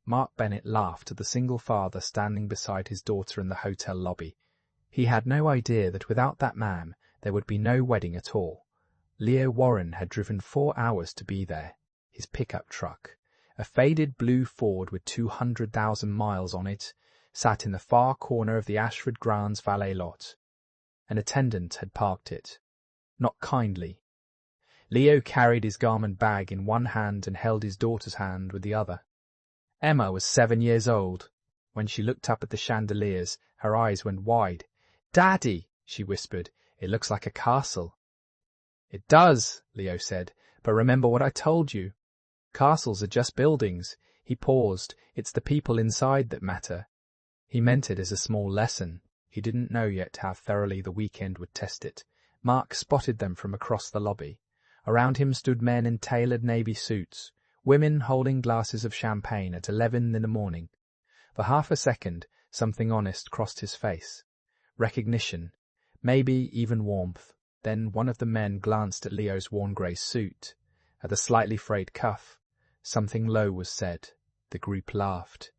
Mark Bennett laughed at the single father standing beside his daughter in the hotel lobby. He had no idea that without that man there would be no wedding at all. Leo Warren had driven 4 hours to be there. His pickup truck, a faded blue Ford with 200,000 miles on it, sat in the far corner of the Ashford Grounds valet lot. An attendant had parked it. Not kindly. Leo carried his garment bag in one hand and held his daughter's hand with the other. Emma was 7 years old. When she looked up at the chandeliers, her eyes went wide. "Daddy," she whispered, "it looks like a castle." "It does," Leo said, "but remember what I told you. Castles are just buildings." He paused. "It's the people inside that matter." He meant it as a small lesson. He didn't know yet how thoroughly the weekend would test it. Mark spotted them from across the lobby. Around him stood men in tailored navy suits, women holding glasses of champagne at 11 in the morning. For half a second, something honest crossed his face. Recognition, maybe even warmth. Then one of the men glanced at Leo's worn grey suit, at the slightly frayed cuff. Something low was said. The group laughed,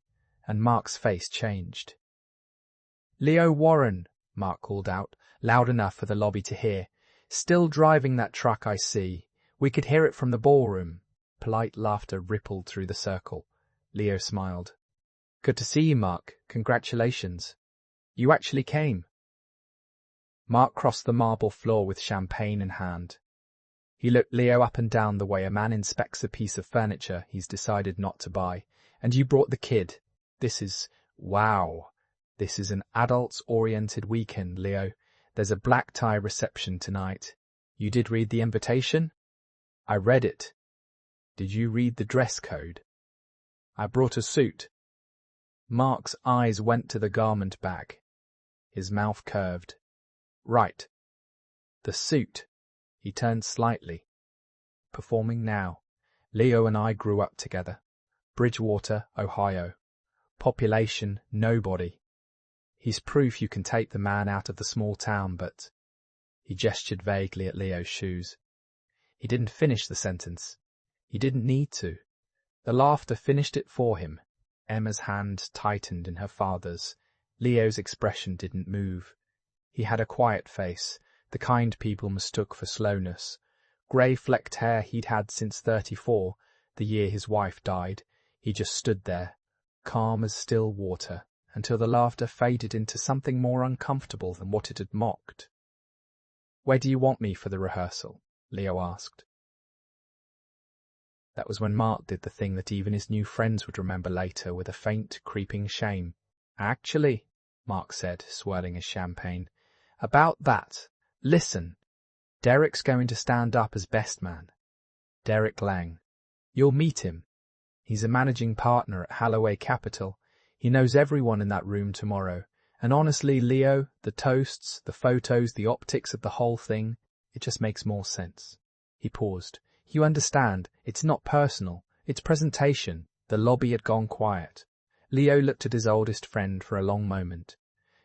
and Mark's face changed. "Leo Warren," Mark called out, loud enough for the lobby to hear. "Still driving that truck, I see. We could hear it from the ballroom." Polite laughter rippled through the circle. Leo smiled. "Good to see you, Mark. Congratulations. You actually came." Mark crossed the marble floor with champagne in hand. He looked Leo up and down the way a man inspects a piece of furniture he's decided not to buy. "And you brought the kid. Wow. This is an adults-oriented weekend, Leo. There's a black tie reception tonight. You did read the invitation?" "I read it." "Did you read the dress code?" "I brought a suit." Mark's eyes went to the garment bag. His mouth curved. "Right. The suit." He turned slightly. "Performing now. Leo and I grew up together. Bridgewater, Ohio. Population, nobody. He's proof you can take the man out of the small town, but—" He gestured vaguely at Leo's shoes. He didn't finish the sentence. He didn't need to. The laughter finished it for him. Emma's hand tightened in her father's. Leo's expression didn't move. He had a quiet face, the kind people mistook for slowness. Grey-flecked hair he'd had since 34, the year his wife died. He just stood there, calm as still water, until the laughter faded into something more uncomfortable than what it had mocked. "Where do you want me for the rehearsal?" Leo asked. That was when Mark did the thing that even his new friends would remember later with a faint, creeping shame. "Actually," Mark said, swirling his champagne, "about that, listen. Derek's going to stand up as best man. Derek Lang. You'll meet him. He's a managing partner at Holloway Capital. He knows everyone in that room tomorrow. And honestly, Leo, the toasts, the photos, the optics of the whole thing, it just makes more sense." He paused. "You understand, it's not personal. It's presentation." The lobby had gone quiet. Leo looked at his oldest friend for a long moment.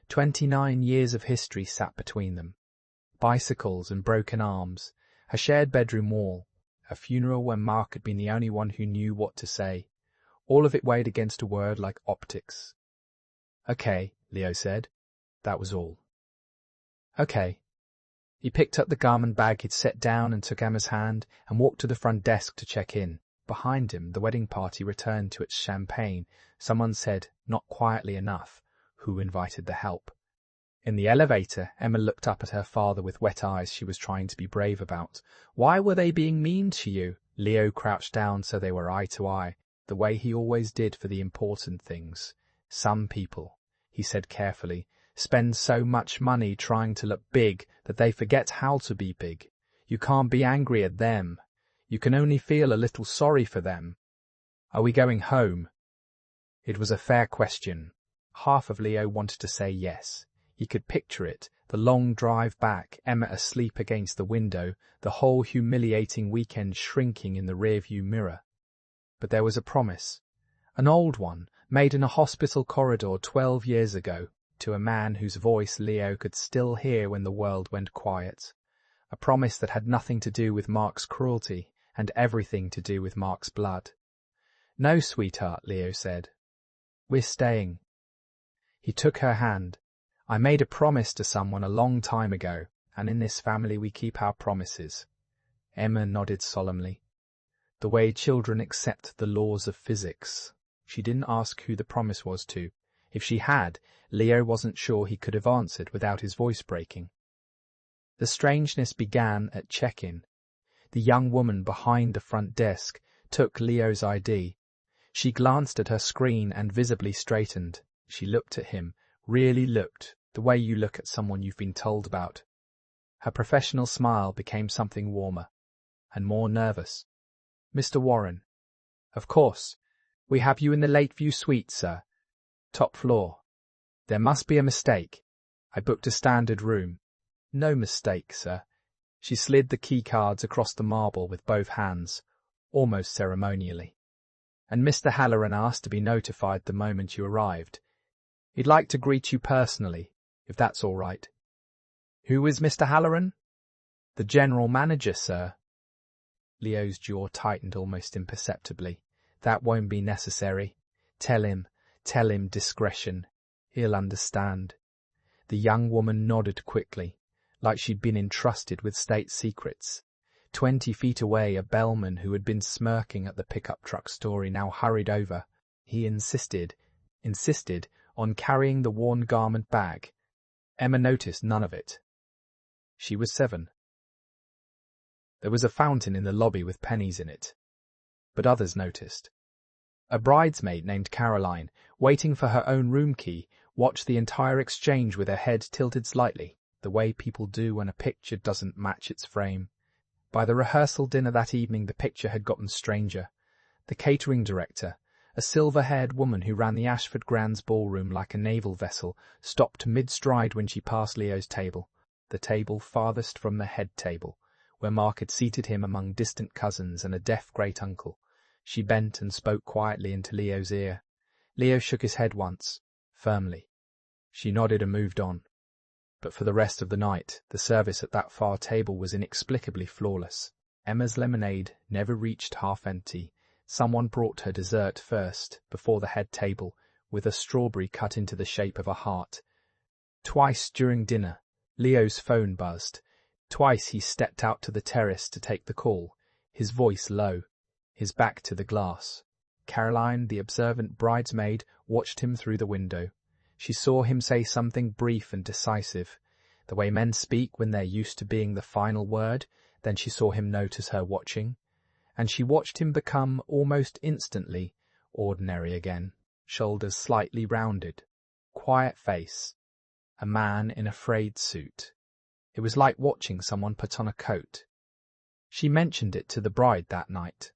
29 years of history sat between them. Bicycles and broken arms, a shared bedroom wall, a funeral when Mark had been the only one who knew what to say. All of it weighed against a word like optics. "Okay," Leo said. That was all. "Okay." He picked up the garment bag he'd set down and took Emma's hand and walked to the front desk to check in. Behind him, the wedding party returned to its champagne. Someone said, not quietly enough, who invited the help. In the elevator, Emma looked up at her father with wet eyes she was trying to be brave about. "Why were they being mean to you?" Leo crouched down so they were eye to eye, the way he always did for the important things. "Some people," he said carefully, "spend so much money trying to look big that they forget how to be big. You can't be angry at them. You can only feel a little sorry for them. Are we going home?" It was a fair question. Half of Leo wanted to say yes. He could picture it, the long drive back, Emma asleep against the window, the whole humiliating weekend shrinking in the rearview mirror. But there was a promise, an old one, made in a hospital corridor 12 years ago, to a man whose voice Leo could still hear when the world went quiet. A promise that had nothing to do with Mark's cruelty and everything to do with Mark's blood. No, sweetheart, Leo said. We're staying. He took her hand. I made a promise to someone a long time ago, and in this family we keep our promises. Emma nodded solemnly. The way children accept the laws of physics. She didn't ask who the promise was to. If she had, Leo wasn't sure he could have answered without his voice breaking. The strangeness began at check-in. The young woman behind the front desk took Leo's ID. She glanced at her screen and visibly straightened. She looked at him, really looked, the way you look at someone you've been told about. Her professional smile became something warmer and more nervous. Mr. Warren. Of course. We have you in the Lakeview suite, sir. Top floor. There must be a mistake. I booked a standard room. No mistake, sir. She slid the key cards across the marble with both hands, almost ceremonially. And Mr. Halloran asked to be notified the moment you arrived. He'd like to greet you personally, if that's all right. Who is Mr. Halloran? The general manager, sir. Leo's jaw tightened almost imperceptibly. That won't be necessary. Tell him discretion. He'll understand. The young woman nodded quickly, like she'd been entrusted with state secrets. 20 feet away, a bellman who had been smirking at the pickup truck story now hurried over. He insisted on carrying the worn garment bag. Emma noticed none of it. She was 7. There was a fountain in the lobby with pennies in it. But others noticed. A bridesmaid named Caroline, waiting for her own room key, watched the entire exchange with her head tilted slightly, the way people do when a picture doesn't match its frame. By the rehearsal dinner that evening, the picture had gotten stranger. The catering director, a silver-haired woman who ran the Ashford Grand's ballroom like a naval vessel, stopped mid-stride when she passed Leo's table, the table farthest from the head table, where Mark had seated him among distant cousins and a deaf great-uncle. She bent and spoke quietly into Leo's ear. Leo shook his head once, firmly. She nodded and moved on. But for the rest of the night, the service at that far table was inexplicably flawless. Emma's lemonade never reached half empty. Someone brought her dessert first, before the head table, with a strawberry cut into the shape of a heart. Twice during dinner, Leo's phone buzzed. Twice he stepped out to the terrace to take the call, his voice low, his back to the glass. Caroline, the observant bridesmaid, watched him through the window. She saw him say something brief and decisive, the way men speak when they're used to being the final word. Then she saw him notice her watching, and she watched him become, almost instantly, ordinary again, shoulders slightly rounded, quiet face, a man in a frayed suit. It was like watching someone put on a coat. She mentioned it to the bride that night.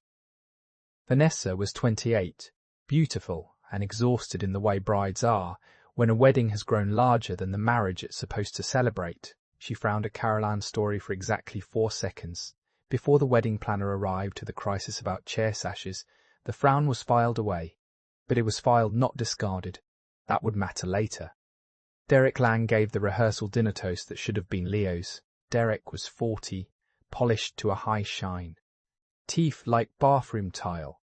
Vanessa was 28, beautiful and exhausted in the way brides are when a wedding has grown larger than the marriage it's supposed to celebrate. She frowned at Caroline's story for exactly 4 seconds. Before the wedding planner arrived to the crisis about chair sashes, the frown was filed away. But it was filed, not discarded. That would matter later. Derek Lang gave the rehearsal dinner toast that should have been Leo's. Derek was 40, polished to a high shine. Teeth like bathroom tile.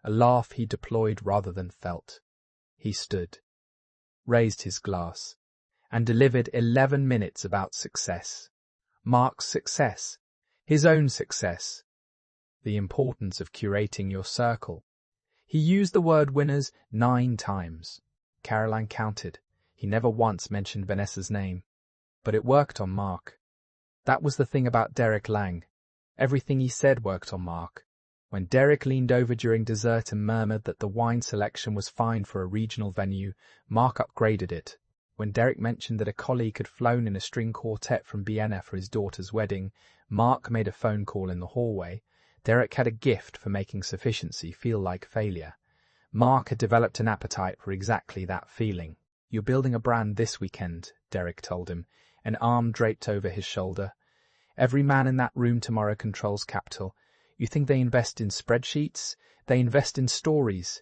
A laugh he deployed rather than felt. He stood, raised his glass, and delivered 11 minutes about success. Mark's success. His own success. The importance of curating your circle. He used the word winners 9 times. Caroline counted. He never once mentioned Vanessa's name. But it worked on Mark. That was the thing about Derek Lang. Everything he said worked on Mark. When Derek leaned over during dessert and murmured that the wine selection was fine for a regional venue, Mark upgraded it. When Derek mentioned that a colleague had flown in a string quartet from Vienna for his daughter's wedding, Mark made a phone call in the hallway. Derek had a gift for making sufficiency feel like failure. Mark had developed an appetite for exactly that feeling. You're building a brand this weekend, Derek told him, an arm draped over his shoulder. Every man in that room tomorrow controls capital. You think they invest in spreadsheets? They invest in stories.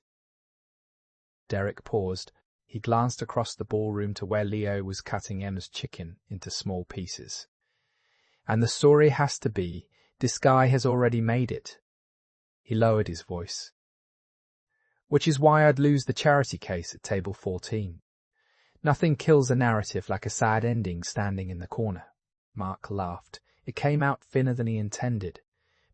Derek paused. He glanced across the ballroom to where Leo was cutting Emma's chicken into small pieces. And the story has to be, this guy has already made it. He lowered his voice. Which is why I'd lose the charity case at table 14. Nothing kills a narrative like a sad ending standing in the corner. Mark laughed. It came out thinner than he intended.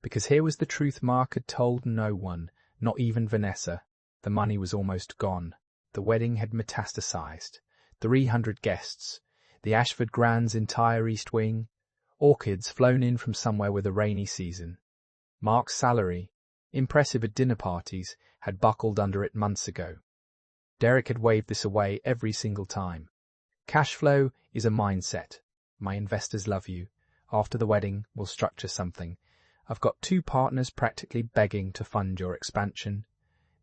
Because here was the truth Mark had told no one, not even Vanessa. The money was almost gone. The wedding had metastasized. 300 guests. The Ashford Grand's entire East Wing. Orchids flown in from somewhere with a rainy season. Mark's salary, impressive at dinner parties, had buckled under it months ago. Derek had waved this away every single time. Cash flow is a mindset. My investors love you. After the wedding, we'll structure something. I've got 2 partners practically begging to fund your expansion.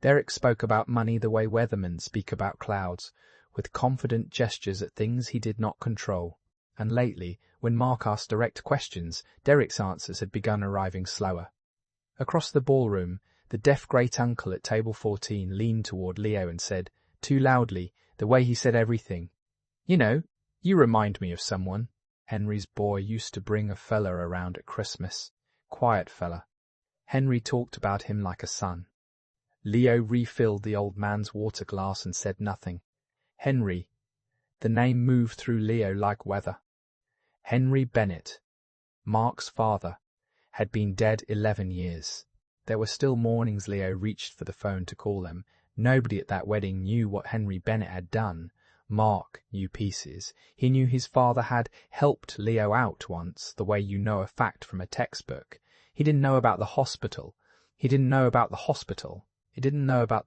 Derek spoke about money the way weathermen speak about clouds, with confident gestures at things he did not control. And lately, when Mark asked direct questions, Derek's answers had begun arriving slower. Across the ballroom, the deaf great-uncle at table 14 leaned toward Leo and said, too loudly, the way he said everything, "You know, you remind me of someone. Henry's boy used to bring a fella around at Christmas. Quiet fella. Henry talked about him like a son." Leo refilled the old man's water glass and said nothing. Henry. The name moved through Leo like weather. Henry Bennett, Mark's father, had been dead 11 years. There were still mornings Leo reached for the phone to call them. Nobody at that wedding knew what Henry Bennett had done. Mark knew pieces. He knew his father had helped Leo out once, the way you know a fact from a textbook. He didn't know about the hospital. He didn't know about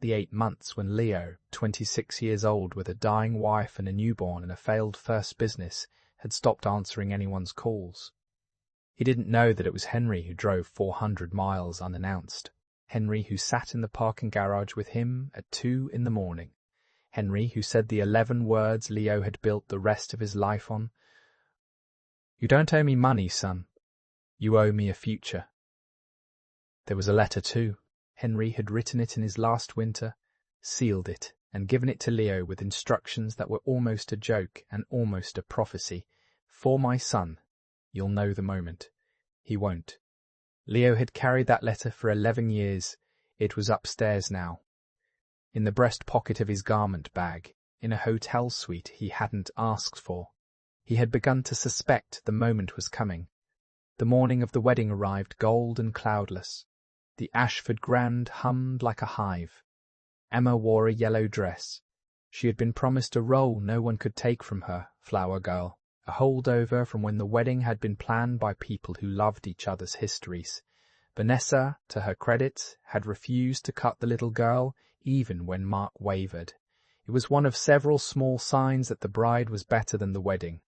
the 8 months when Leo, 26 years old with a dying wife and a newborn and a failed first business, had stopped answering anyone's calls. He didn't know that it was Henry who drove 400 miles unannounced. Henry who sat in the parking garage with him at 2 in the morning. Henry who said the 11 words Leo had built the rest of his life on. "You don't owe me money, son. You owe me a future." There was a letter too. Henry had written it in his last winter, sealed it, and given it to Leo with instructions that were almost a joke and almost a prophecy. "For my son, you'll know the moment." He won't. Leo had carried that letter for 11 years. It was upstairs now. In the breast pocket of his garment bag, in a hotel suite he hadn't asked for. He had begun to suspect the moment was coming. The morning of the wedding arrived gold and cloudless. The Ashford Grand hummed like a hive. Emma wore a yellow dress. She had been promised a role no one could take from her, flower girl, a holdover from when the wedding had been planned by people who loved each other's histories. Vanessa, to her credit, had refused to cut the little girl, even when Mark wavered. It was one of several small signs that the bride was better than the wedding.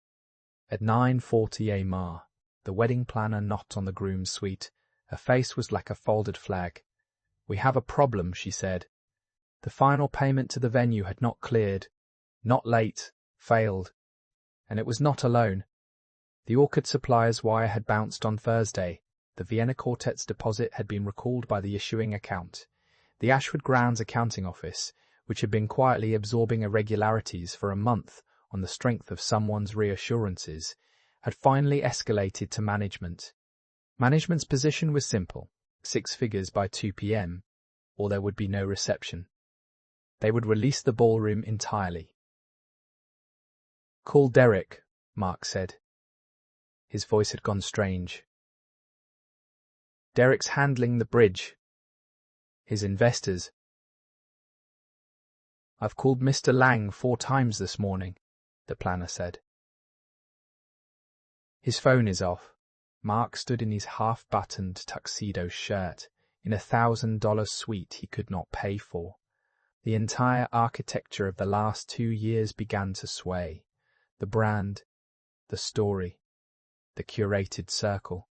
At 9:40 a.m., the wedding planner knocked on the groom's suite. Her face was like a folded flag. "We have a problem," she said. The final payment to the venue had not cleared, not late, failed. And it was not alone. The orchid supplier's wire had bounced on Thursday. The Vienna Quartet's deposit had been recalled by the issuing account. The Ashford Grounds accounting office, which had been quietly absorbing irregularities for a month on the strength of someone's reassurances, had finally escalated to management. Management's position was simple: 6 figures by 2 p.m., or there would be no reception. They would release the ballroom entirely. "Call Derek," Mark said. His voice had gone strange. "Derek's handling the bridge. His investors. I've called Mr. Lang 4 times this morning," the planner said. "His phone is off." Mark stood in his half-buttoned tuxedo shirt, in a $1,000 suite he could not pay for. The entire architecture of the last 2 years began to sway. The brand, the story, the curated circle.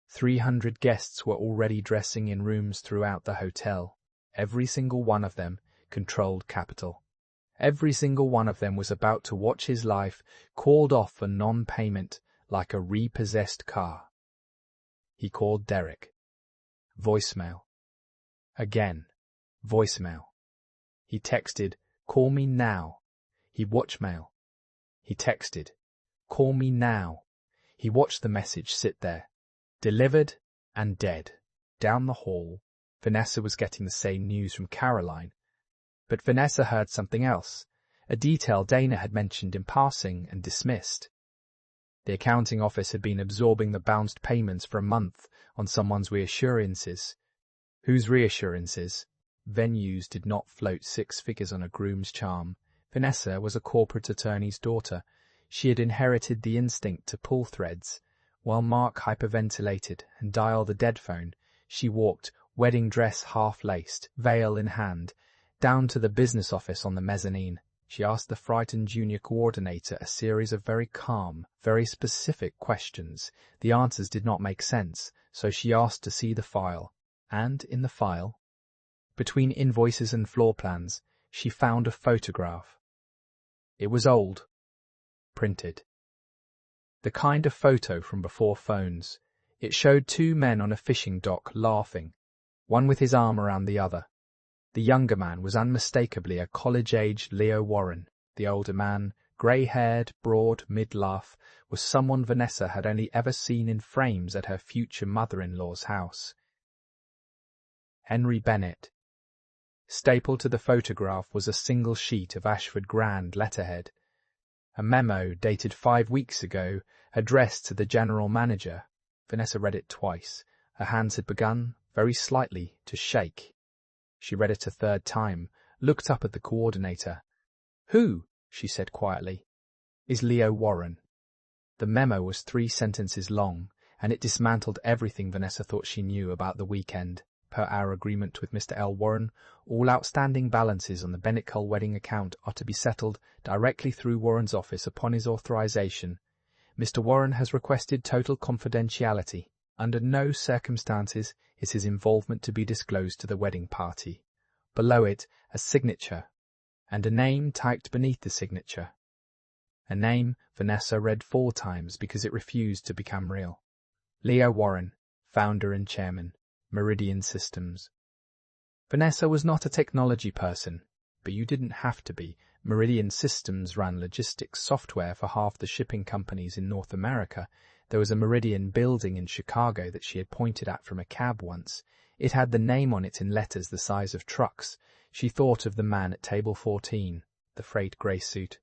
300 guests were already dressing in rooms throughout the hotel. Every single one of them controlled capital. Every single one of them was about to watch his life called off for non-payment like a repossessed car. He called Derek. Voicemail. Again. Voicemail. He texted, "Call me now." He watchmail. He texted, "Call me now." He watched the message sit there, delivered and dead. Down the hall, Vanessa was getting the same news from Caroline, But Vanessa heard something else, a detail Dana had mentioned in passing and dismissed. The accounting office had been absorbing the bounced payments for a month on someone's reassurances. Whose reassurances? Venues did not float 6 figures on a groom's charm. Vanessa was a corporate attorney's daughter. She had inherited the instinct to pull threads. While Mark hyperventilated and dialed the dead phone, she walked, wedding dress half-laced, veil in hand, down to the business office on the mezzanine. She asked the frightened junior coordinator a series of very calm, very specific questions. The answers did not make sense, so she asked to see the file. And in the file, between invoices and floor plans, she found a photograph. It was old, printed. The kind of photo from before phones. It showed 2 men on a fishing dock laughing, one with his arm around the other. The younger man was unmistakably a college-aged Leo Warren. The older man, grey-haired, broad, mid-laugh, was someone Vanessa had only ever seen in frames at her future mother-in-law's house. Henry Bennett. Stapled to the photograph was a single sheet of Ashford Grand letterhead. A memo dated 5 weeks ago, addressed to the general manager. Vanessa read it twice. Her hands had begun, very slightly, to shake. She read it a 3rd time, looked up at the coordinator. "Who," she said quietly, "is Leo Warren?" The memo was 3 sentences long, and it dismantled everything Vanessa thought she knew about the weekend. Per our agreement with Mr. L. Warren, all outstanding balances on the Bennett Cull wedding account are to be settled directly through Warren's office upon his authorization. Mr. Warren has requested total confidentiality. Under no circumstances is his involvement to be disclosed to the wedding party. Below it, a signature, and a name typed beneath the signature. A name Vanessa read 4 times because it refused to become real. Leo Warren, founder and chairman, Meridian Systems. Vanessa was not a technology person, but you didn't have to be. Meridian Systems ran logistics software for half the shipping companies in North America. There was a Meridian building in Chicago that she had pointed at from a cab once. It had the name on it in letters the size of trucks. She thought of the man at table 14, the frayed grey suit,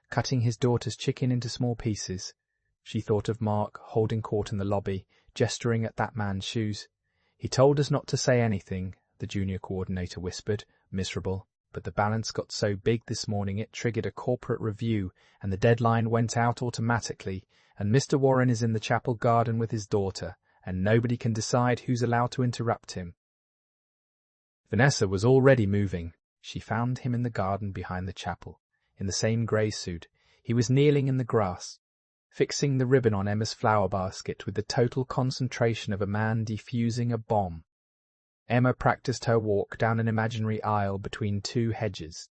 cutting his daughter's chicken into small pieces. She thought of Mark holding court in the lobby, gesturing at that man's shoes. "He told us not to say anything," the junior coordinator whispered, miserable. But the balance got so big this morning it triggered a corporate review, and the deadline went out automatically, and Mr. Warren is in the chapel garden with his daughter, and nobody can decide who's allowed to interrupt him. Vanessa was already moving. She found him in the garden behind the chapel, in the same grey suit. He was kneeling in the grass, fixing the ribbon on Emma's flower basket with the total concentration of a man defusing a bomb. Emma practiced her walk down an imaginary aisle between 2 hedges.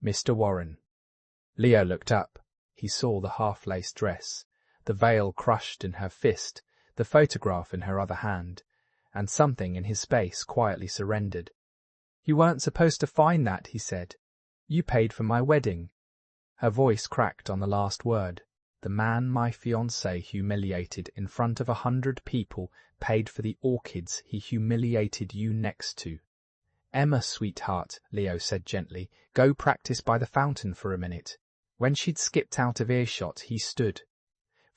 Mr. Warren. Leo looked up. He saw the half-laced dress, the veil crushed in her fist, the photograph in her other hand, and something in his space quietly surrendered. "You weren't supposed to find that," he said. "You paid for my wedding." Her voice cracked on the last word. "The man my fiancé humiliated in front of 100 people paid for the orchids he humiliated you next to." "Emma, sweetheart," Leo said gently, "go practice by the fountain for a minute." When she'd skipped out of earshot, he stood.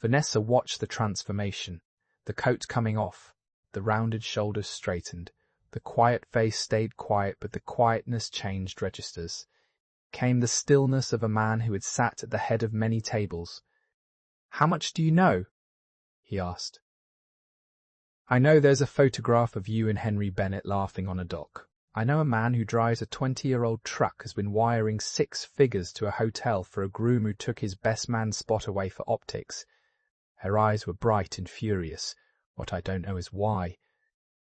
Vanessa watched the transformation, the coat coming off, the rounded shoulders straightened. The quiet face stayed quiet, but the quietness changed registers. Came the stillness of a man who had sat at the head of many tables. "How much do you know?" he asked. "I know there's a photograph of you and Henry Bennett laughing on a dock. I know a man who drives a 20-year-old truck has been wiring 6 figures to a hotel for a groom who took his best man's spot away for optics." Her eyes were bright and furious. "What I don't know is why."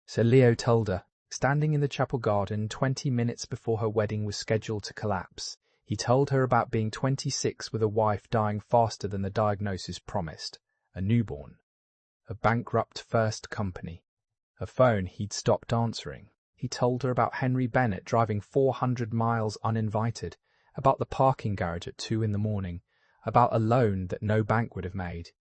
So Leo told her, standing in the chapel garden 20 minutes before her wedding was scheduled to collapse. He told her about being 26 with a wife dying faster than the diagnosis promised, a newborn, a bankrupt first company. Her phone he'd stopped answering. He told her about Henry Bennett driving 400 miles uninvited, about the parking garage at 2 in the morning, about a loan that no bank would have made.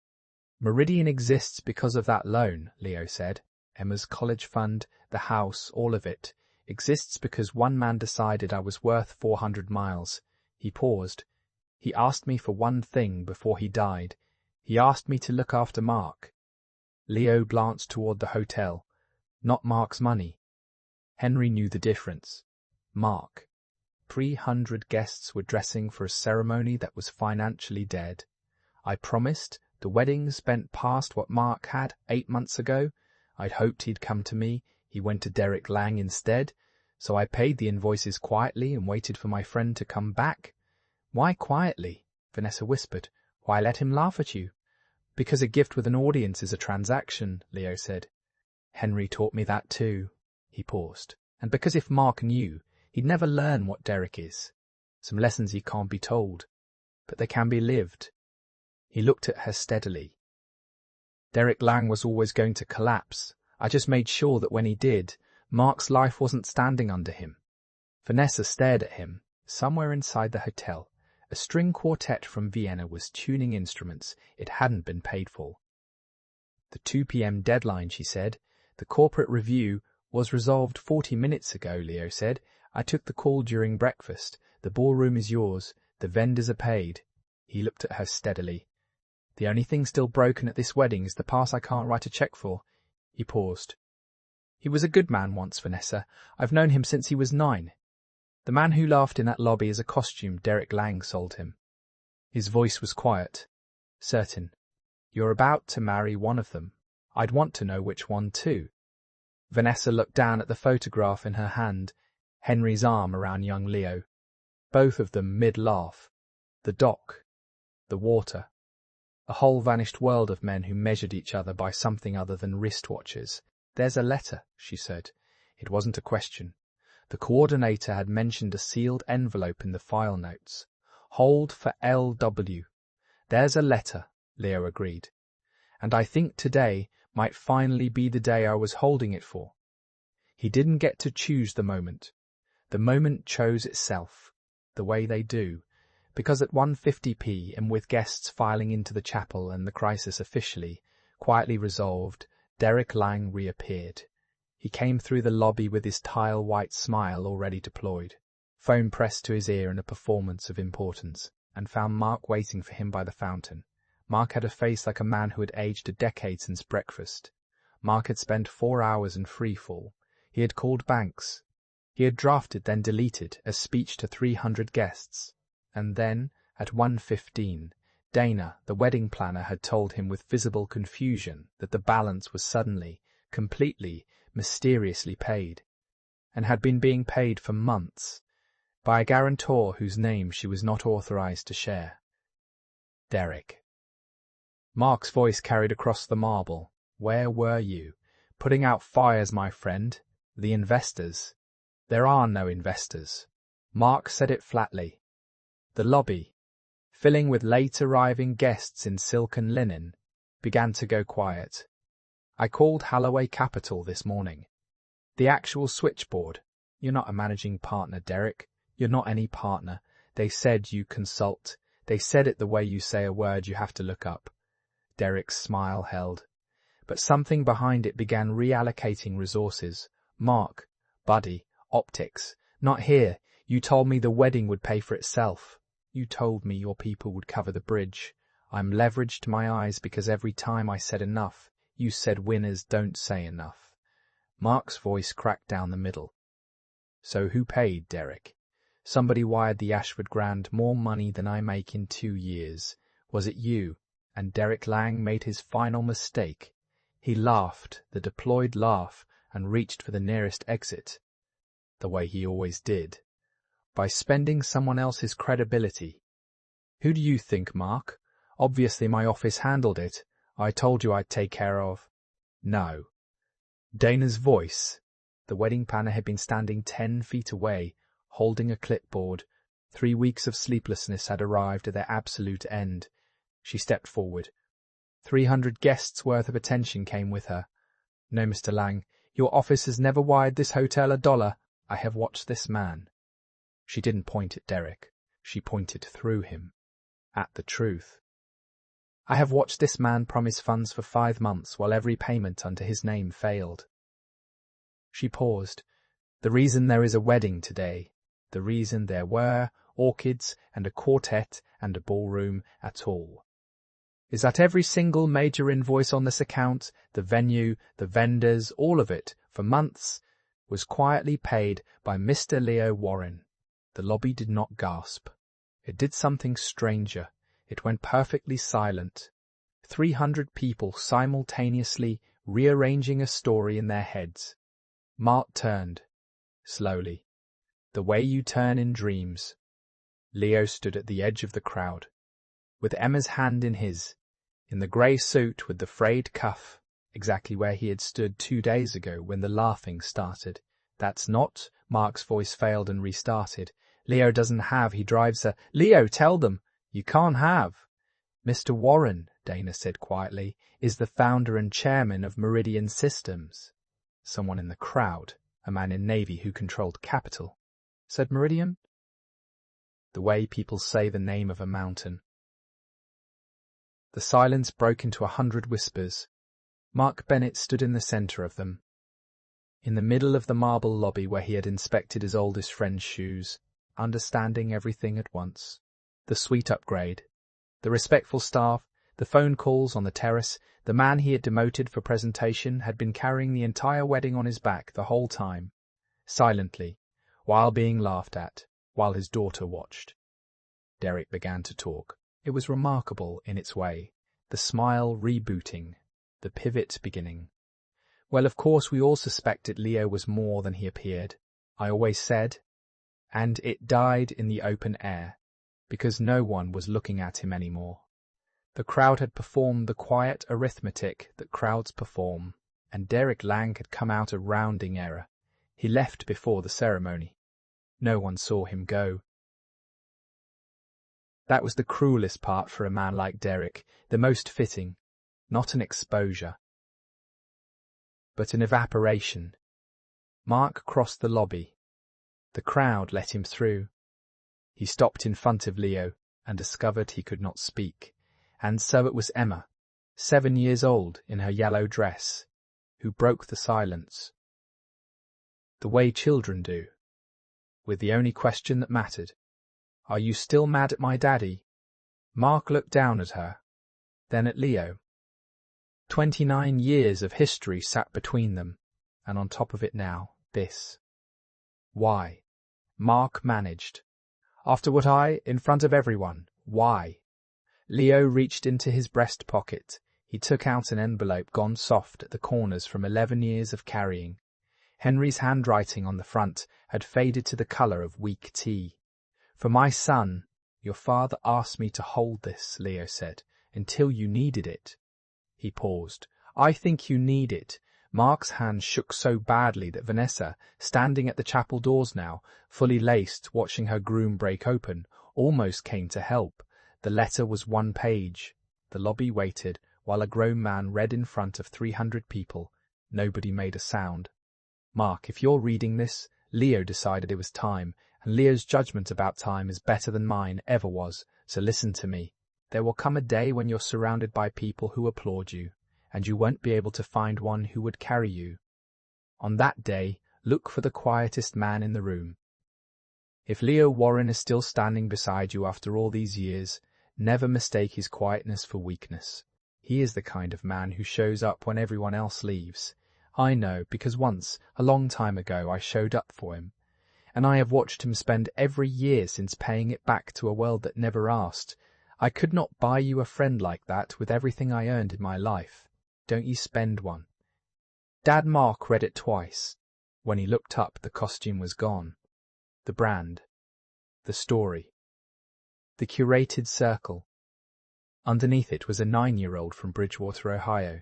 "Meridian exists because of that loan," Leo said. "Emma's college fund, the house, all of it. exists because one man decided I was worth 400 miles. He paused. He asked me for one thing before he died. He asked me to look after Mark. Leo glanced toward the hotel. Not Mark's money. Henry knew the difference. Mark. 300 guests were dressing for a ceremony that was financially dead. I promised, the wedding spent past what Mark had 8 months ago. I'd hoped he'd come to me. He went to Derek Lang instead. So I paid the invoices quietly and waited for my friend to come back. Why quietly? Vanessa whispered. Why let him laugh at you? Because a gift with an audience is a transaction, Leo said. Henry taught me that too. He paused. And because if Mark knew, he'd never learn what Derek is. Some lessons he can't be told, but they can be lived. He looked at her steadily. Derek Lang was always going to collapse. I just made sure that when he did, Mark's life wasn't standing under him. Vanessa stared at him. Somewhere inside the hotel, a string quartet from Vienna was tuning instruments it hadn't been paid for. The 2 p.m. deadline, she said. The corporate review was resolved 40 minutes ago, Leo said. I took the call during breakfast. The ballroom is yours. The vendors are paid. He looked at her steadily. The only thing still broken at this wedding is the pass I can't write a check for. He paused. He was a good man once, Vanessa. I've known him since he was 9. The man who laughed in that lobby is a costume Derek Lang sold him. His voice was quiet, certain. You're about to marry one of them. I'd want to know which one too. Vanessa looked down at the photograph in her hand, Henry's arm around young Leo. Both of them mid-laugh. The dock. The water. A whole vanished world of men who measured each other by something other than wristwatches. There's a letter, she said. It wasn't a question. The coordinator had mentioned a sealed envelope in the file notes. Hold for LW. There's a letter, Leo agreed. And I think today might finally be the day I was holding it for. He didn't get to choose the moment. The moment chose itself, the way they do, because at 1:50 p.m. with guests filing into the chapel and the crisis officially, quietly resolved, Derek Lang reappeared. He came through the lobby with his tile-white smile already deployed, phone pressed to his ear in a performance of importance, and found Mark waiting for him by the fountain. Mark had a face like a man who had aged a decade since breakfast. Mark had spent 4 hours in freefall. He had called banks. He had drafted, then deleted, a speech to 300 guests. And then, at 1:15, Dana, the wedding planner, had told him with visible confusion that the balance was suddenly, completely, mysteriously paid, and had been being paid for months, by a guarantor whose name she was not authorized to share. Derek. Mark's voice carried across the marble. Where were you? Putting out fires, my friend. The investors. There are no investors. Mark said it flatly. The lobby, filling with late-arriving guests in silken linen, began to go quiet. I called Holloway Capital this morning. The actual switchboard. You're not a managing partner, Derek. You're not any partner. They said you consult. They said it the way you say a word you have to look up. Derek's smile held. But something behind it began reallocating resources. Mark, buddy, optics. Not here. You told me the wedding would pay for itself. You told me your people would cover the bridge. I'm leveraged to my eyes because every time I said enough, you said winners don't say enough. Mark's voice cracked down the middle. So who paid, Derek? Somebody wired the Ashford Grand more money than I make in 2 years. Was it you? And Derek Lang made his final mistake. He laughed, the deployed laugh, and reached for the nearest exit. The way he always did. By spending someone else's credibility. Who do you think, Mark? Obviously my office handled it. I told you I'd take care of. No. Dana's voice. The wedding planner had been standing 10 feet away, holding a clipboard. 3 weeks of sleeplessness had arrived at their absolute end. She stepped forward. 300 guests' worth of attention came with her. No, Mr. Lang, your office has never wired this hotel $1. I have watched this man. She didn't point at Derek. She pointed through him. At the truth. I have watched this man promise funds for 5 months while every payment under his name failed. She paused. The reason there is a wedding today, the reason there were orchids and a quartet and a ballroom at all, is that every single major invoice on this account, the venue, the vendors, all of it, for months, was quietly paid by Mr. Leo Warren. The lobby did not gasp. It did something stranger. It went perfectly silent. 300 people simultaneously rearranging a story in their heads. Mark turned, slowly, the way you turn in dreams. Leo stood at the edge of the crowd, with Emma's hand in his, in the grey suit with the frayed cuff, exactly where he had stood 2 days ago when the laughing started. That's not, Mark's voice failed and restarted. Leo doesn't have, he drives a, Leo, tell them, you can't have. Mr. Warren, Dana said quietly, is the founder and chairman of Meridian Systems. Someone in the crowd, a man in navy who controlled capital, said Meridian. The way people say the name of a mountain. The silence broke into 100 whispers. Mark Bennett stood in the centre of them, in the middle of the marble lobby where he had inspected his oldest friend's shoes, understanding everything at once. The sweet upgrade, the respectful staff, the phone calls on the terrace, the man he had demoted for presentation had been carrying the entire wedding on his back the whole time, silently, while being laughed at, while his daughter watched. Derek began to talk. It was remarkable in its way, the smile rebooting, the pivot beginning. Well, of course, we all suspected Leo was more than he appeared. I always said, and it died in the open air, because no one was looking at him anymore. The crowd had performed the quiet arithmetic that crowds perform, and Derek Lang had come out a rounding error. He left before the ceremony. No one saw him go. That was the cruelest part for a man like Derek, the most fitting, not an exposure, but an evaporation. Mark crossed the lobby. The crowd let him through. He stopped in front of Leo and discovered he could not speak. And so it was Emma, 7 years old in her yellow dress, who broke the silence. The way children do, with the only question that mattered. Are you still mad at my daddy? Mark looked down at her, then at Leo. 29 years of history sat between them, and on top of it now, this. Why? Mark managed. After what in front of everyone, why? Leo reached into his breast pocket. He took out an envelope gone soft at the corners from 11 years of carrying. Henry's handwriting on the front had faded to the colour of weak tea. For my son, your father asked me to hold this, Leo said, until you needed it. He paused. I think you need it. Mark's hand shook so badly that Vanessa, standing at the chapel doors now, fully laced, watching her groom break open, almost came to help. The letter was 1 page. The lobby waited while a grown man read in front of 300 people. Nobody made a sound. Mark, if you're reading this, Leo decided it was time, and Leo's judgment about time is better than mine ever was, so listen to me. There will come a day when you're surrounded by people who applaud you, and you won't be able to find one who would carry you. On that day, look for the quietest man in the room. If Leo Warren is still standing beside you after all these years, never mistake his quietness for weakness. He is the kind of man who shows up when everyone else leaves. I know, because once, a long time ago, I showed up for him, and I have watched him spend every year since paying it back to a world that never asked. I could not buy you a friend like that with everything I earned in my life. Don't you spend one. Dad Mark read it twice. When he looked up, the costume was gone. The brand. The story. The curated circle. Underneath it was a 9-year-old from Bridgewater, Ohio,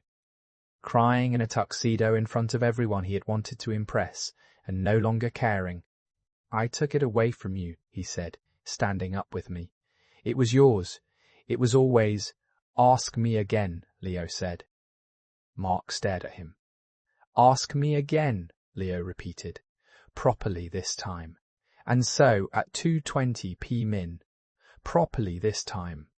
crying in a tuxedo in front of everyone he had wanted to impress, and no longer caring. I took it away from you, he said, standing up with me. It was yours. It was always, ask me again, Leo said. Mark stared at him. Ask me again, Leo repeated, properly this time. And so at 2:20 p.m. Properly this time.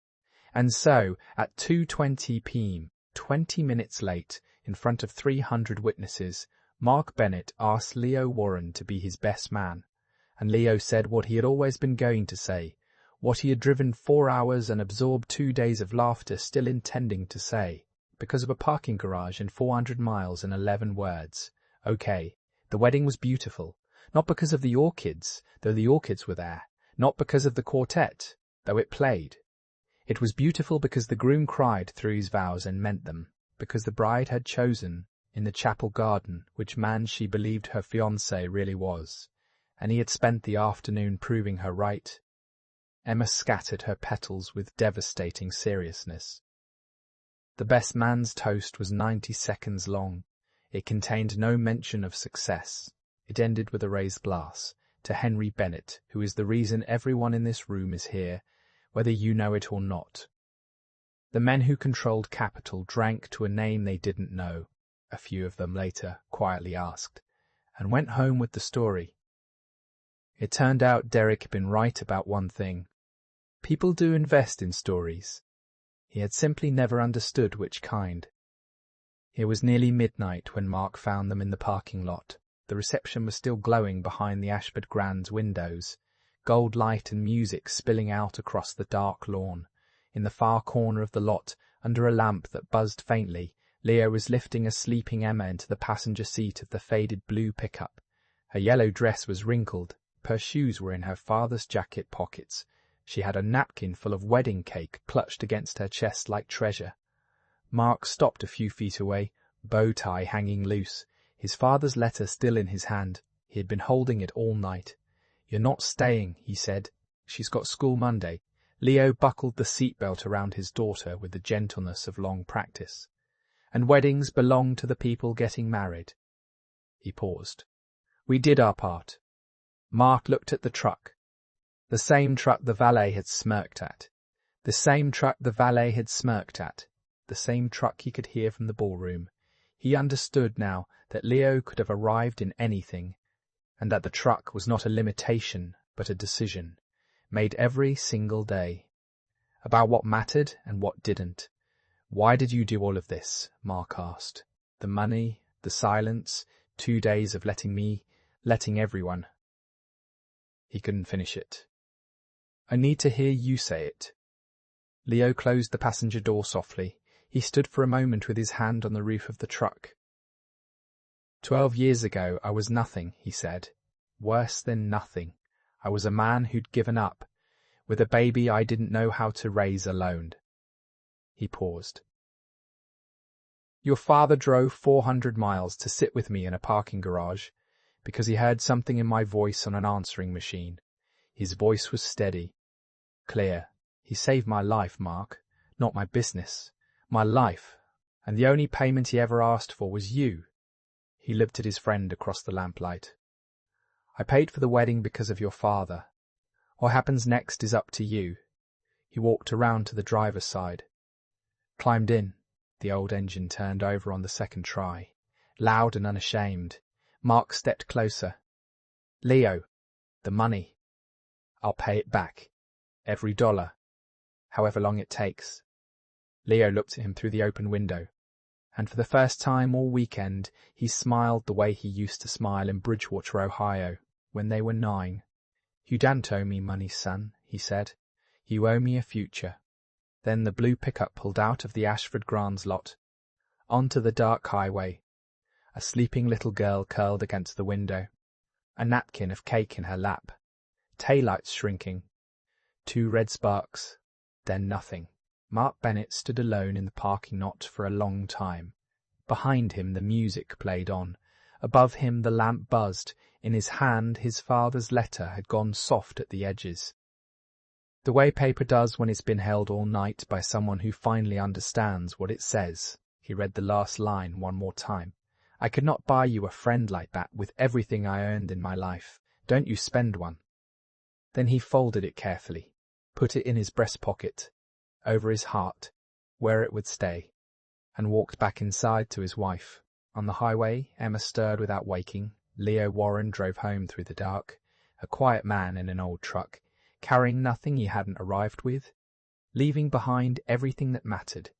And so at 2:20 p.m., 20 minutes late, in front of 300 witnesses, Mark Bennett asked Leo Warren to be his best man, and Leo said what he had always been going to say, what he had driven 4 hours and absorbed 2 days of laughter still intending to say, because of a parking garage and 400 miles and 11 words. Okay, the wedding was beautiful, not because of the orchids, though the orchids were there, not because of the quartet, though it played. It was beautiful because the groom cried through his vows and meant them, because the bride had chosen, in the chapel garden, which man she believed her fiancé really was, and he had spent the afternoon proving her right. Emma scattered her petals with devastating seriousness. The best man's toast was 90 seconds long. It contained no mention of success. It ended with a raised glass, to Henry Bennett, who is the reason everyone in this room is here, whether you know it or not. The men who controlled capital drank to a name they didn't know, a few of them later quietly asked, and went home with the story. It turned out Derek had been right about one thing. People do invest in stories. He had simply never understood which kind. It was nearly midnight when Mark found them in the parking lot. The reception was still glowing behind the Ashford Grand's windows, gold light and music spilling out across the dark lawn. In the far corner of the lot, under a lamp that buzzed faintly, Leo was lifting a sleeping Emma into the passenger seat of the faded blue pickup. Her yellow dress was wrinkled. Her shoes were in her father's jacket pockets. She had a napkin full of wedding cake clutched against her chest like treasure. Mark stopped a few feet away, bow tie hanging loose, his father's letter still in his hand. He had been holding it all night. "You're not staying," he said. "She's got school Monday." Leo buckled the seatbelt around his daughter with the gentleness of long practice. "And weddings belong to the people getting married." He paused. "We did our part." Mark looked at the truck. The same truck the valet had smirked at. The same truck the valet had smirked at. The same truck he could hear from the ballroom. He understood now that Leo could have arrived in anything, and that the truck was not a limitation but a decision, made every single day, about what mattered and what didn't. "Why did you do all of this?" Mark asked. "The money, the silence, 2 days of letting everyone." He couldn't finish it. "I need to hear you say it." Leo closed the passenger door softly. He stood for a moment with his hand on the roof of the truck. 12 years ago I was nothing, he said. Worse than nothing. I was a man who'd given up, with a baby I didn't know how to raise alone. He paused. "Your father drove 400 miles to sit with me in a parking garage because he heard something in my voice on an answering machine. His voice was steady, clear. He saved my life, Mark, not my business. My life, and the only payment he ever asked for was you." He looked at his friend across the lamplight. "I paid for the wedding because of your father. What happens next is up to you." He walked around to the driver's side. Climbed in. The old engine turned over on the second try. Loud and unashamed. Mark stepped closer. "Leo, the money. I'll pay it back. Every dollar. However long it takes." Leo looked at him through the open window, and for the first time all weekend he smiled the way he used to smile in Bridgewater, Ohio, when they were 9. "You don't owe me money, son," he said. "You owe me a future." Then the blue pickup pulled out of the Ashford Grand's lot, onto the dark highway. A sleeping little girl curled against the window, a napkin of cake in her lap, taillights shrinking, 2 red sparks, then nothing. Mark Bennett stood alone in the parking lot for a long time. Behind him the music played on. Above him the lamp buzzed. In his hand his father's letter had gone soft at the edges. The way paper does when it's been held all night by someone who finally understands what it says. He read the last line one more time. "I could not buy you a friend like that with everything I earned in my life. Don't you spend one." Then he folded it carefully, put it in his breast pocket, over his heart, where it would stay, and walked back inside to his wife. On the highway, Emma stirred without waking. Leo Warren drove home through the dark, a quiet man in an old truck, carrying nothing he hadn't arrived with, leaving behind everything that mattered.